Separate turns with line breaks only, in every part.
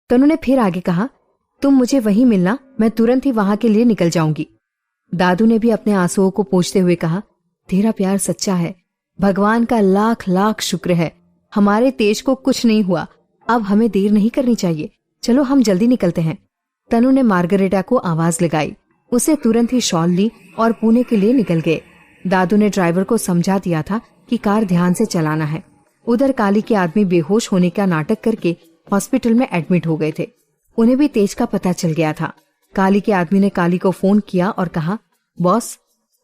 तनु ने फिर आगे कहा, तुम मुझे वहीं मिलना, मैं तुरंत ही वहां के लिए निकल जाऊंगी। दादू ने भी अपने आंसुओं को पोंछते हुए कहा, तेरा प्यार सच्चा है, भगवान का लाख लाख शुक्र है, हमारे तेज को कुछ नहीं हुआ। अब हमें देर नहीं करनी चाहिए, चलो हम जल्दी निकलते हैं। तनु ने मार्गरेटा को आवाज लगाई। उसने तुरंत ही शॉल ली और पुणे के लिए निकल गए। दादू ने ड्राइवर को समझा दिया था कि कार ध्यान से चलाना है। उधर काली के आदमी बेहोश होने का नाटक करके हॉस्पिटल में एडमिट हो गए थे। उन्हें भी तेज का पता चल गया था। काली के आदमी ने काली को फोन किया और कहा, बॉस,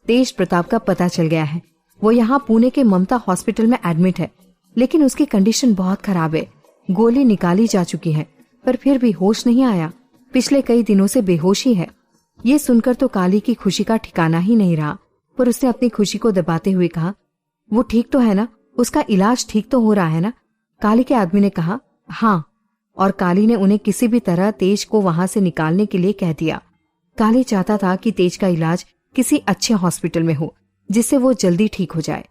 तेज प्रताप का पता चल गया है। वो यहाँ पुणे के ममता हॉस्पिटल में एडमिट है, लेकिन उसकी कंडीशन बहुत खराब है। गोली निकाली जा चुकी है, पर फिर भी होश नहीं आया। पिछले कई दिनों से बेहोश ही है। ये सुनकर तो काली की खुशी का ठिकाना ही नहीं रहा, पर उसने अपनी खुशी को दबाते हुए कहा, वो ठीक तो है ना, उसका इलाज ठीक तो हो रहा है ना? काली के आदमी ने कहा, हाँ। और काली ने उन्हें किसी भी तरह तेज को वहां से निकालने के लिए कह दिया। काली चाहता था कि तेज का इलाज किसी अच्छे हॉस्पिटल में हो, जिससे वो जल्दी ठीक हो जाए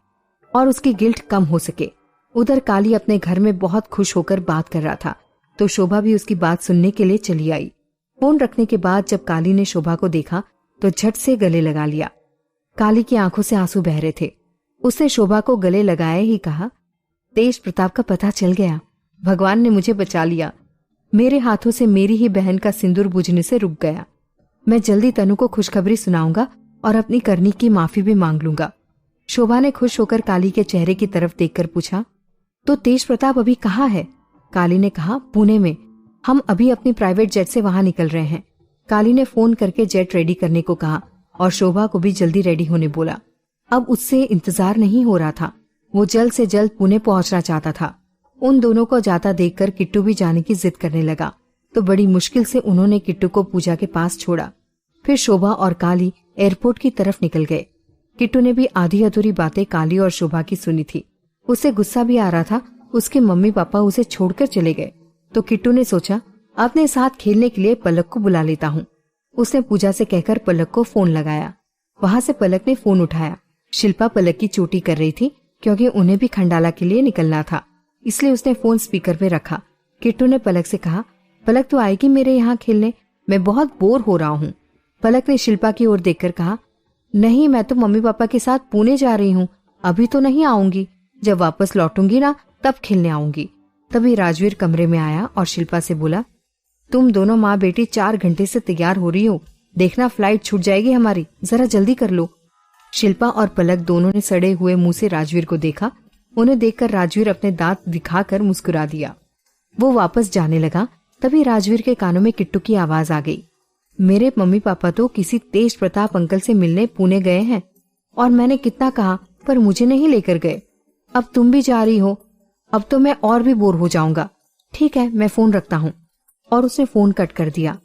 और उसकी गिल्ट कम हो सके। उधर काली अपने घर में बहुत खुश होकर बात कर रहा था, तो शोभा भी उसकी बात सुनने के लिए चली आई। फोन रखने के बाद जब काली ने शोभा को देखा तो झट से गले लगा लिया। काली की आंखों से आंसू बह रहे थे। उसने शोभा को गले लगाए ही कहा, तेज प्रताप का पता चल गया, भगवान ने मुझे बचा लिया। मेरे हाथों से मेरी ही बहन का सिंदूर बुझने से रुक गया। मैं जल्दी तनु को खुशखबरी सुनाऊंगा और अपनी करनी की माफी भी मांग लूंगा। शोभा ने खुश होकर काली के चेहरे की तरफ देखकर पूछा, तो तेज प्रताप अभी कहाँ है? काली ने कहा, पुणे में। हम अभी अपनी प्राइवेट जेट से वहां निकल रहे हैं। काली ने फोन करके जेट रेडी करने को कहा और शोभा को भी जल्दी रेडी होने बोला। अब उससे इंतजार नहीं हो रहा था, वो जल्द से जल्द पुणे पहुंचना चाहता था। उन दोनों को जाता देखकर किट्टू भी जाने की जिद करने लगा, तो बड़ी मुश्किल से उन्होंने किट्टू को पूजा के पास छोड़ा। फिर शोभा और काली एयरपोर्ट की तरफ निकल गए। किट्टू ने भी आधी अधूरी बातें काली और शोभा की सुनी थी। उसे गुस्सा भी आ रहा था, उसके मम्मी पापा उसे छोड़कर चले गए। तो किट्टू ने सोचा, अपने साथ खेलने के लिए पलक को बुला लेता हूँ। उसने पूजा से कहकर पलक को फोन लगाया। वहां से पलक ने फोन उठाया। शिल्पा पलक की चोटी कर रही थी, क्योंकि उन्हें भी खंडाला के लिए निकलना था, इसलिए उसने फोन स्पीकर पे रखा। किट्टू ने पलक से कहा, पलक तो आएगी मेरे यहाँ खेलने, मैं बहुत बोर हो रहा हूँ। पलक ने शिल्पा की ओर देखकर कहा, नहीं, मैं तो मम्मी पापा के साथ पुणे जा रही हूँ, अभी तो नहीं आऊंगी, जब वापस लौटूंगी ना तब खेलने आऊंगी। तभी राजवीर कमरे में आया और शिल्पा से बोला, तुम दोनों माँ बेटी 4 घंटे से तैयार हो रही हो, देखना फ्लाइट छूट जाएगी हमारी, जरा जल्दी कर लो। शिल्पा और पलक दोनों ने सड़े हुए मुंह से राजवीर को देखा। उन्हें देखकर राजवीर अपने दांत दिखाकर मुस्कुरा दिया। वो वापस जाने लगा, तभी राजवीर के कानों में किट्टू की आवाज आ गई, मेरे मम्मी पापा तो किसी तेज प्रताप अंकल से मिलने पुणे गए हैं, और मैंने कितना कहा पर मुझे नहीं लेकर गए। अब तुम भी जा रही हो, अब तो मैं और भी बोर हो जाऊंगा। ठीक है, मैं फोन रखता हूँ। और उसने फोन कट कर दिया।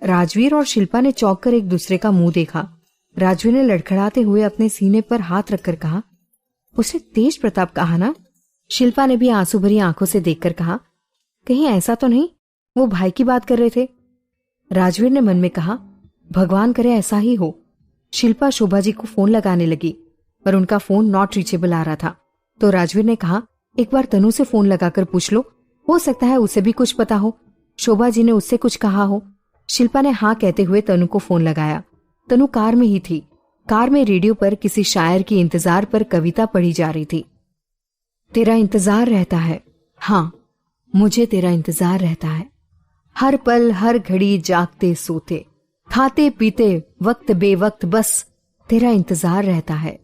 राजवीर और शिल्पा ने चौंक कर एक दूसरे का मुंह देखा। राजवीर ने लड़खड़ाते हुए अपने सीने पर हाथ रखकर कहा, उसने तेज प्रताप कहा ना? शिल्पा ने भी आंसू भरी आंखों से देखकर कहा, कहीं ऐसा तो नहीं वो भाई की बात कर रहे थे? राजवीर ने मन में कहा, भगवान करे ऐसा ही हो। शिल्पा शोभा जी को फोन लगाने लगी, पर उनका फोन नॉट रीचेबल आ रहा था। तो राजवीर ने कहा, एक बार तनु से फोन लगाकर पूछ लो, हो सकता है उसे भी कुछ पता हो, शोभा जी ने उससे कुछ कहा हो। शिल्पा ने हाँ कहते हुए तनु को फोन लगाया। तनु कार में ही थी। कार में रेडियो पर किसी शायर की इंतजार पर कविता पढ़ी जा रही थी। तेरा इंतजार रहता है, हाँ मुझे तेरा इंतजार रहता है, हर पल हर घड़ी जागते सोते, खाते पीते वक्त बेवक्त बस तेरा इंतजार रहता है।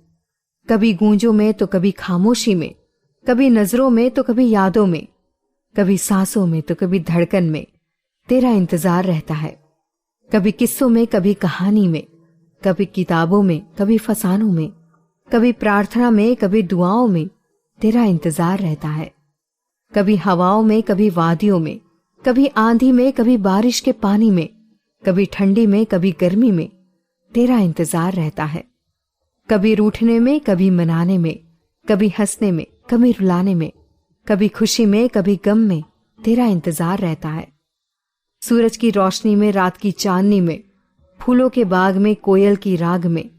कभी गूंजों में तो कभी खामोशी में, कभी नजरों में तो कभी यादों में, कभी सांसों में तो कभी धड़कन में तेरा इंतजार रहता है। कभी किस्सों में, कभी कहानी में, कभी किताबों में, कभी फसानों में, कभी प्रार्थना में, कभी दुआओं में तेरा इंतजार रहता है। कभी हवाओं में, कभी वादियों में, कभी आंधी में, कभी बारिश के पानी में, कभी ठंडी में, कभी गर्मी में तेरा इंतजार रहता है। कभी रूठने में, कभी मनाने में, कभी हंसने में, कभी रुलाने में, कभी खुशी में, कभी गम में तेरा इंतजार रहता है। सूरज की रोशनी में, रात की चांदनी में, फूलों के बाग में, कोयल की राग में,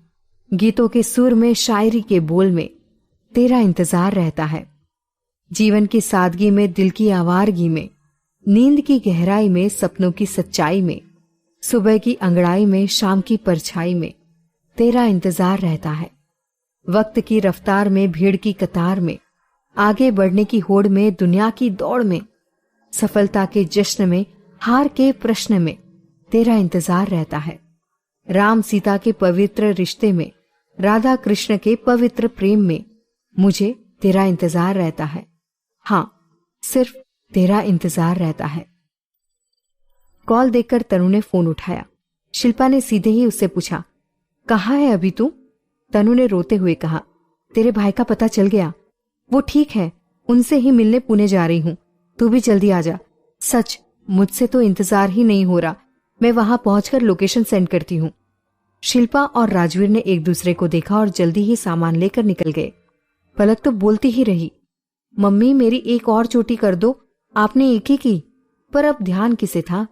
गीतों के सुर में, शायरी के बोल में तेरा इंतजार रहता है। जीवन की सादगी में, दिल की आवारगी में, नींद की गहराई में, सपनों की सच्चाई में, सुबह की अंगड़ाई में, शाम की परछाई में तेरा इंतजार रहता है। वक्त की रफ्तार में, भीड़ की कतार में, आगे बढ़ने की होड़ में, दुनिया की दौड़ में, सफलता के जश्न में, हार के प्रश्न में तेरा इंतजार रहता है। राम सीता के पवित्र रिश्ते में, राधा कृष्ण के पवित्र प्रेम में मुझे तेरा इंतजार रहता है। हाँ, सिर्फ तेरा इंतजार रहता है। कॉल देखकर तनु ने फोन उठाया। शिल्पा ने सीधे ही उससे पूछा, कहाँ है अभी तू? तनु ने रोते हुए कहा, तेरे भाई का पता चल गया। वो ठीक है, उनसे ही मिलने पुणे जा रही हूं। तू भी जल्दी आ जा। सच, मुझसे तो इंतजार ही नहीं हो रहा। मैं वहां पहुंचकर लोकेशन सेंड करती हूं। शिल्पा और राजवीर ने एक दूसरे को देखा और जल्दी ही सामान लेकर निकल गए। पलक तो बोलती ही रही, मम्मी मेरी एक और चोटी कर दो। आपने एक ही की, पर अब ध्यान किसे था।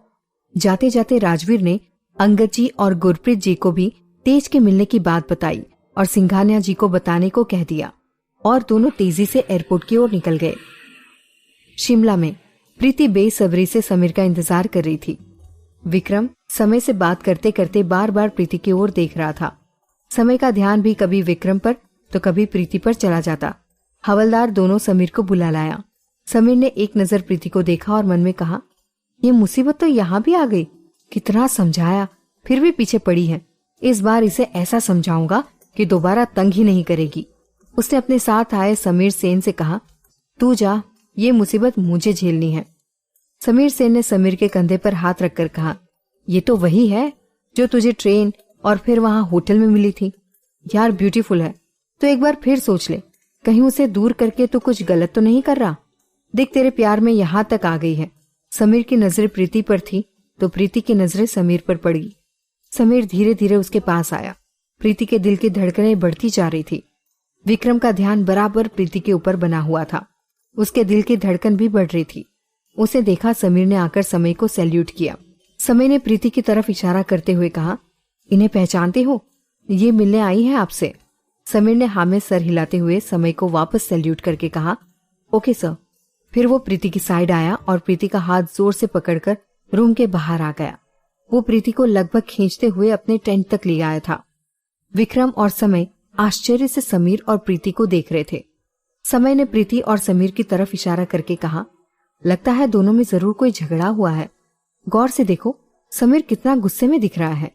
जाते जाते राजवीर ने अंगद जी और गुरप्रीत जी को भी तेज के मिलने की बात बताई और सिंघानिया जी को बताने को कह दिया, और दोनों तेजी से एयरपोर्ट की ओर निकल गए। शिमला में प्रीति बेसब्री से समीर का इंतजार कर रही थी। विक्रम समय से बात करते करते बार बार प्रीति की ओर देख रहा था। समय का ध्यान भी कभी विक्रम पर तो कभी प्रीति पर चला जाता। हवलदार दोनों समीर को बुला लाया। समीर ने एक नजर प्रीति को देखा और मन में कहा, ये मुसीबत तो यहाँ भी आ गई। कितना समझाया, फिर भी पीछे पड़ी है। इस बार इसे ऐसा समझाऊंगा कि दोबारा तंग ही नहीं करेगी। उसने अपने साथ आए समीर सेन से कहा, तू जा, ये मुसीबत मुझे झेलनी है। समीर सेन ने समीर के कंधे पर हाथ रखकर कहा, ये तो वही है जो तुझे ट्रेन और फिर वहां होटल में मिली थी। यार ब्यूटीफुल है, तो एक बार फिर सोच ले, कहीं उसे दूर करके तो कुछ गलत तो नहीं कर रहा। देख तेरे प्यार में यहां तक आ गई है। समीर की नजरें प्रीति पर थी तो प्रीति की नजरें समीर पर पड़ी। समीर धीरे धीरे उसके पास आया। प्रीति के दिल की धड़कनें बढ़ती जा रही थी। विक्रम का ध्यान बराबर प्रीति के ऊपर बना हुआ था। उसके दिल की धड़कन भी बढ़ रही थी। उसे देखा, समीर ने आकर समय को सैल्यूट किया। समय ने प्रीति की तरफ इशारा करते हुए कहा, इन्हें पहचानते हो? ये मिलने आई है आपसे। समीर ने हाँ में सर हिलाते हुए समय को वापस सैल्यूट करके कहा, ओके सर। फिर वो प्रीति की साइड आया और प्रीति का हाथ जोर से पकड़कर रूम के बाहर आ गया। वो प्रीति को लगभग खींचते हुए अपने टेंट तक ले आया था। विक्रम और समय आश्चर्य से समीर और प्रीति को देख रहे थे। समय ने प्रीति और समीर की तरफ इशारा करके कहा, लगता है दोनों में जरूर कोई झगड़ा हुआ है। गौर से देखो, समीर कितना गुस्से में दिख रहा है।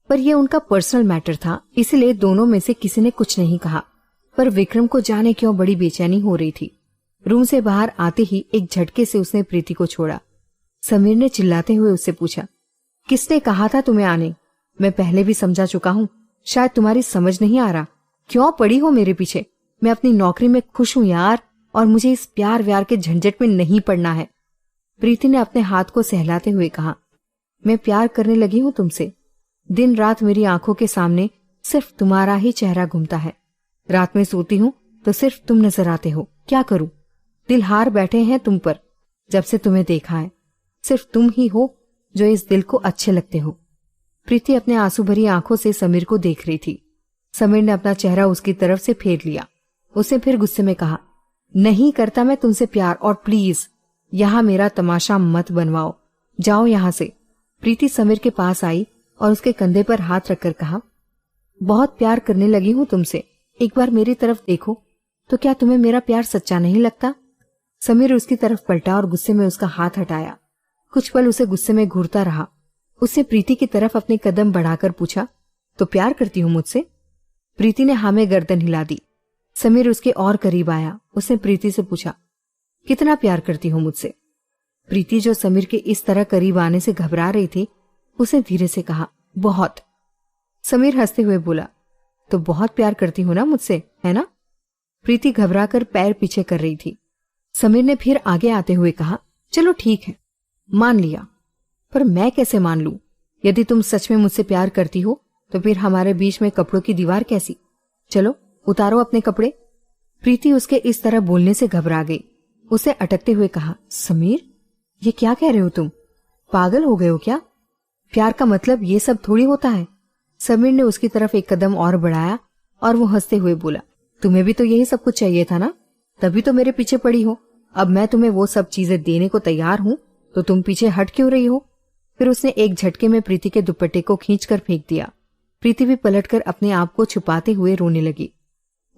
पर यह उनका पर्सनल मैटर था, इसलिए दोनों में से किसी ने कुछ नहीं कहा। पर विक्रम को जाने क्यों बड़ी बेचैनी हो रही थी। रूम से बाहर आते ही एक झटके से उसने प्रीति को छोड़ा। समीर ने चिल्लाते हुए उससे पूछा, किसने कहा था तुम्हें आने? मैं पहले भी समझा चुका हूँ, शायद तुम्हारी समझ नहीं आ रहा। क्यों पड़ी हो मेरे पीछे? मैं अपनी नौकरी में खुश हूं यार, और मुझे इस प्यार व्यार के झंझट में नहीं पड़ना है। प्रीति ने अपने हाथ को सहलाते हुए कहा, मैं प्यार करने लगी हूं तुमसे। दिन रात मेरी आंखों के सामने सिर्फ तुम्हारा ही चेहरा घूमता है। रात में सोती हूं तो सिर्फ तुम नजर आते हो। क्या करूं, दिल हार बैठे हैं तुम पर। जब से तुम्हें देखा है, सिर्फ तुम ही हो जो इस दिल को अच्छे लगते हो। प्रीति अपने आंसू भरी आंखों से समीर को देख रही थी। समीर ने अपना चेहरा उसकी तरफ से फेर लिया। उसने फिर गुस्से में कहा, नहीं करता मैं तुमसे प्यार, और प्लीज यहां मेरा तमाशा मत बनवाओ। जाओ यहां से। प्रीति समीर के पास आई और उसके कंधे पर हाथ रखकर कहा, बहुत प्यार करने लगी हूं तुमसे। एक बार मेरी तरफ देखो तो क्या तुम्हें मेरा प्यार सच्चा नहीं लगता? समीर उसकी तरफ पलटा और गुस्से में उसका हाथ हटाया। कुछ पल उसे गुस्से में घूरता रहा। उसने प्रीति की तरफ अपने कदम बढ़ाकर पूछा, तो प्यार करती हूं मुझसे? प्रीति ने हाँ में गर्दन हिला दी। समीर उसके और करीब आया। उसने प्रीति से पूछा, कितना प्यार करती हो मुझसे? प्रीति, जो समीर के इस तरह करीब आने से घबरा रही थी, उसने धीरे से कहा, बहुत। समीर हंसते हुए बोला, तो बहुत प्यार करती हो ना मुझसे, है ना? प्रीति घबराकर पैर पीछे कर रही थी। समीर ने फिर आगे आते हुए कहा, चलो ठीक है, मान लिया। पर मैं कैसे मान लूं? यदि तुम सच में मुझसे प्यार करती हो तो फिर हमारे बीच में कपड़ों की दीवार कैसी? चलो उतारो अपने कपड़े। प्रीति उसके इस तरह बोलने से घबरा गई। उसे अटकते हुए कहा, समीर ये क्या कह रहे हो तुम? पागल हो गए हो क्या? प्यार का मतलब ये सब थोड़ी होता है। समीर ने उसकी तरफ एक कदम और बढ़ाया और वो हंसते हुए बोला, तुम्हें भी तो यही सब कुछ चाहिए था ना, तभी तो मेरे पीछे पड़ी हो। अब मैं तुम्हें वो सब चीजें देने को तैयार हूं तो तुम पीछे हट क्यों रही हो? फिर उसने एक झटके में प्रीति के दुपट्टे को खींचकर फेंक दिया। प्रीति भी पलटकर अपने आप को छुपाते हुए रोने लगी।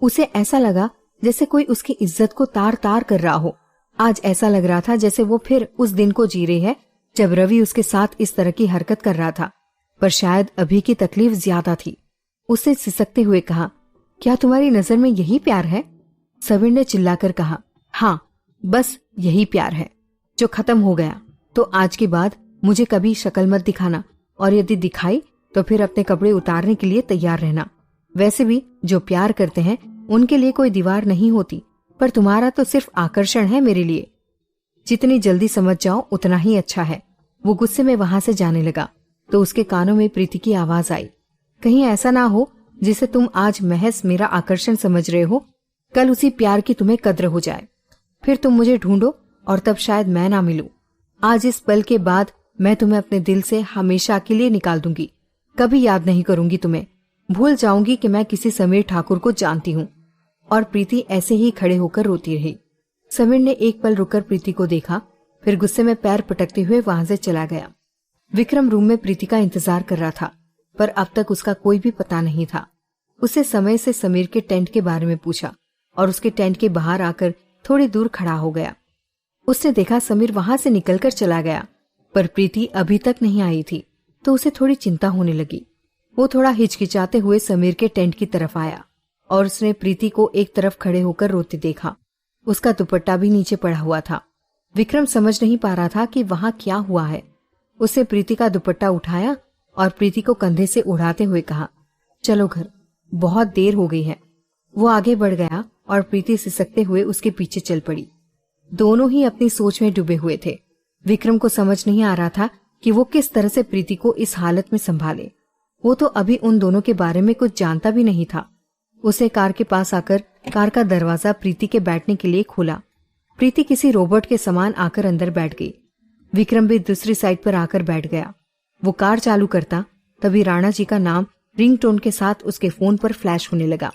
उसे ऐसा लगा जैसे कोई उसकी इज्जत को तार तार कर रहा हो। आज ऐसा लग रहा था जैसे वो फिर उस दिन को जी रही है जब रवि उसके साथ इस तरह की हरकत कर रहा था, पर शायद अभी की तकलीफ ज्यादा थी। उसने सिसकते हुए कहा, क्या तुम्हारी नजर में यही प्यार है? समीर ने चिल्लाकर कहा, हाँ, बस यही प्यार है जो खत्म हो गया। तो आज के बाद मुझे कभी शक्ल मत दिखाना, और यदि दिखाई तो फिर अपने कपड़े उतारने के लिए तैयार रहना। वैसे भी जो प्यार करते हैं उनके लिए कोई दीवार नहीं होती, पर तुम्हारा तो सिर्फ आकर्षण है मेरे लिए। जितनी जल्दी समझ जाओ उतना ही अच्छा है। वो गुस्से में वहां से जाने लगा तो उसके कानों में प्रीति की आवाज आई, कहीं ऐसा ना हो जिसे तुम आज महज मेरा आकर्षण समझ रहे हो, कल उसी प्यार की तुम्हें कद्र हो जाए। फिर तुम मुझे ढूंढो और तब शायद मैं ना मिलूं। आज इस पल के बाद मैं तुम्हें अपने दिल से हमेशा के लिए निकाल दूंगी। कभी याद नहीं करूंगी तुम्हें। भूल जाऊंगी कि मैं किसी समीर ठाकुर को जानती हूँ। और प्रीति ऐसे ही खड़े होकर रोती रही। समीर ने एक पल रुककर प्रीति को देखा, फिर गुस्से में पैर पटकते हुए वहां से चला गया। विक्रम रूम में प्रीति का इंतजार कर रहा था, पर अब तक उसका कोई भी पता नहीं था। उसे समय से समीर के टेंट के बारे में पूछा और उसके टेंट के बाहर आकर थोड़ी दूर खड़ा हो गया। उसने देखा समीर वहां से निकलकर चला गया, पर प्रीति अभी तक नहीं आई थी, तो उसे थोड़ी चिंता होने लगी। वो थोड़ा हिचकिचाते हुए समीर के टेंट की तरफ आया और उसने प्रीति को एक तरफ खड़े होकर रोते देखा। उसका दुपट्टा भी नीचे पड़ा हुआ था। विक्रम समझ नहीं पा रहा था कि वहां क्या हुआ है। उसने प्रीति का दुपट्टा उठाया और प्रीति को कंधे से उड़ाते हुए कहा, चलो घर, बहुत देर हो गई है। वो आगे बढ़ गया और प्रीति सिसकते हुए उसके पीछे चल पड़ी। दोनों ही अपनी सोच में डूबे हुए थे। विक्रम को समझ नहीं आ रहा था कि वो किस तरह से प्रीति को इस हालत में संभाले। वो तो अभी उन दोनों के बारे में कुछ जानता भी नहीं था। उसे कार के पास आकर कार का दरवाजा प्रीति के बैठने के लिए खोला। प्रीति किसी रोबोट के समान आकर अंदर बैठ गई। विक्रम भी दूसरी साइड पर आकर बैठ गया। वो कार चालू करता तभी राणा जी का नाम रिंगटोन के साथ उसके फोन पर फ्लैश होने लगा।